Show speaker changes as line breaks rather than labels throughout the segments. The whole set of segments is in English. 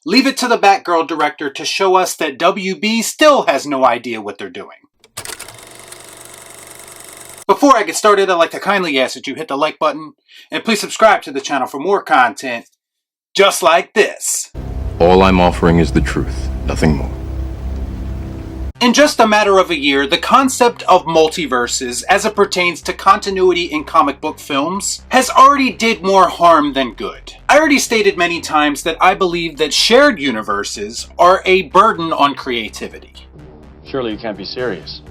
Leave it to the Batgirl director to show us that WB still has no idea what they're doing. Before I get started, I'd like to kindly ask that you hit the like button, and please subscribe to the channel for more content just like this.
All I'm offering is the truth, nothing more.
In just a matter of a year, the concept of multiverses, as it pertains to continuity in comic book films, has already did more harm than good. I already stated many times that I believe that shared universes are a burden on creativity.
Surely you can't be serious.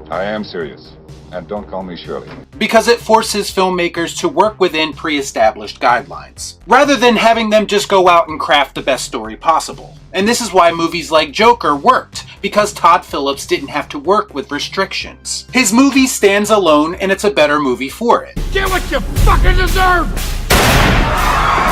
I am serious. And don't call me Shirley.
Because it forces filmmakers to work within pre-established guidelines, rather than having them just go out and craft the best story possible. And this is why movies like Joker worked, because Todd Phillips didn't have to work with restrictions. His movie stands alone, and it's a better movie for it.
Get what you fucking deserve!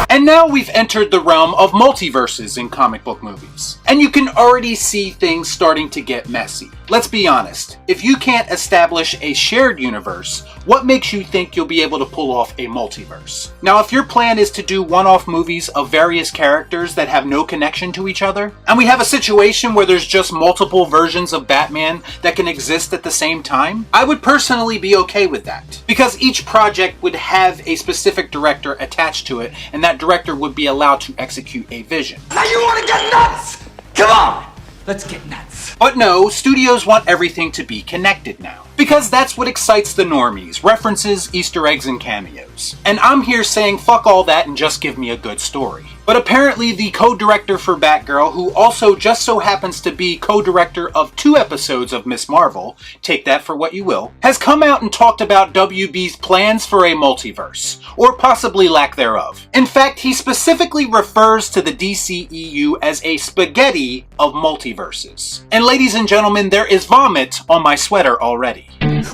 And now we've entered the realm of multiverses in comic book movies. And you can already see things starting to get messy. Let's be honest, if you can't establish a shared universe, what makes you think you'll be able to pull off a multiverse? Now, if your plan is to do one-off movies of various characters that have no connection to each other, and we have a situation where there's just multiple versions of Batman that can exist at the same time, I would personally be okay with that. Because each project would have a specific director attached to it, and that director would be allowed to execute a vision.
Now you want to get nuts? Come on! Let's get nuts.
But no, studios want everything to be connected now. Because that's what excites the normies, references, Easter eggs, and cameos. And I'm here saying fuck all that and just give me a good story. But apparently the co-director for Batgirl, who also just so happens to be co-director of 2 episodes of Ms. Marvel, take that for what you will, has come out and talked about WB's plans for a multiverse, or possibly lack thereof. In fact, he specifically refers to the DCEU as a spaghetti of multiverses. And ladies and gentlemen, there is vomit on my sweater already.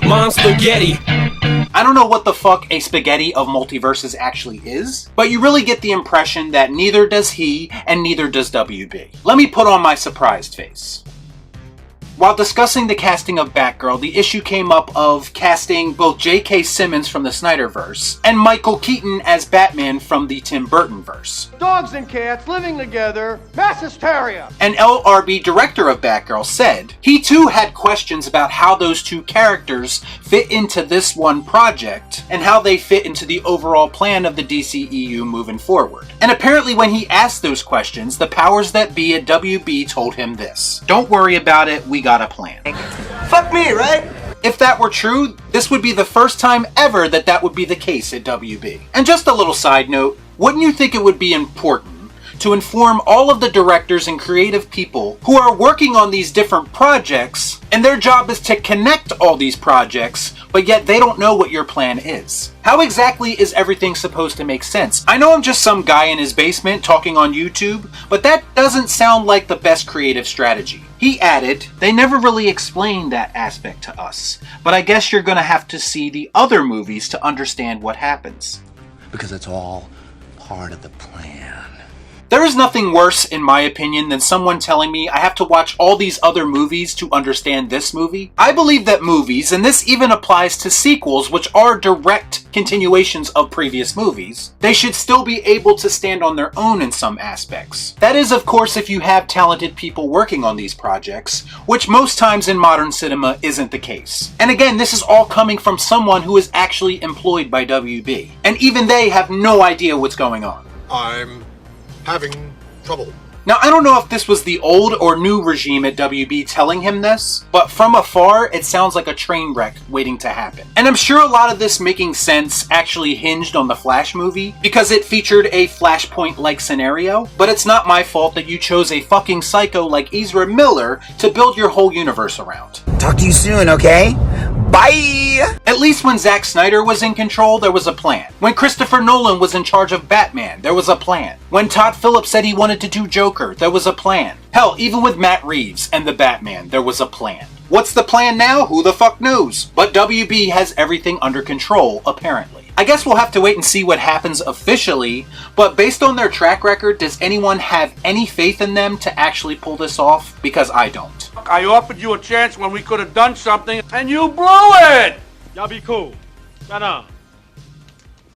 Mom spaghetti.
I don't know what the fuck a spaghetti of multiverses actually is, but you really get the impression that neither does he and neither does WB. Let me put on my surprised face. While discussing the casting of Batgirl, the issue came up of casting both J.K. Simmons from the Snyderverse and Michael Keaton as Batman from the Tim Burtonverse.
Dogs and cats living together, mass hysteria.
And LRB, director of Batgirl, said he too had questions about how those 2 characters fit into this one project and how they fit into the overall plan of the DCEU moving forward. And apparently when he asked those questions, the powers that be at WB told him this: "Don't worry about it, we got a plan."
Fuck me, right?
If that were true, this would be the first time ever that would be the case at WB. And just a little side note, wouldn't you think it would be important to inform all of the directors and creative people who are working on these different projects, and their job is to connect all these projects, but yet they don't know what your plan is? How exactly is everything supposed to make sense? I know I'm just some guy in his basement talking on YouTube, but that doesn't sound like the best creative strategy. He added, "They never really explained that aspect to us, but I guess you're gonna have to see the other movies to understand what happens."
Because it's all part of the plan.
There is nothing worse, in my opinion, than someone telling me I have to watch all these other movies to understand this movie. I believe that movies, and this even applies to sequels, which are direct continuations of previous movies, they should still be able to stand on their own in some aspects. That is, of course, if you have talented people working on these projects, which most times in modern cinema isn't the case. And again, this is all coming from someone who is actually employed by WB. And even they have no idea what's going on.
I'm having trouble.
Now, I don't know if this was the old or new regime at WB telling him this, but from afar, it sounds like a train wreck waiting to happen. And I'm sure a lot of this making sense actually hinged on the Flash movie, because it featured a Flashpoint-like scenario, but it's not my fault that you chose a fucking psycho like Ezra Miller to build your whole universe around.
Talk to you soon, okay? Bye!
At least when Zack Snyder was in control, there was a plan. When Christopher Nolan was in charge of Batman, there was a plan. When Todd Phillips said he wanted to do Joker, there was a plan. Hell, even with Matt Reeves and the Batman, there was a plan. What's the plan now? Who the fuck knows? But WB has everything under control, apparently. I guess we'll have to wait and see what happens officially, but based on their track record, does anyone have any faith in them to actually pull this off? Because I don't.
I offered you a chance when we could have done something, and you blew it!
Y'all be cool. Shut up.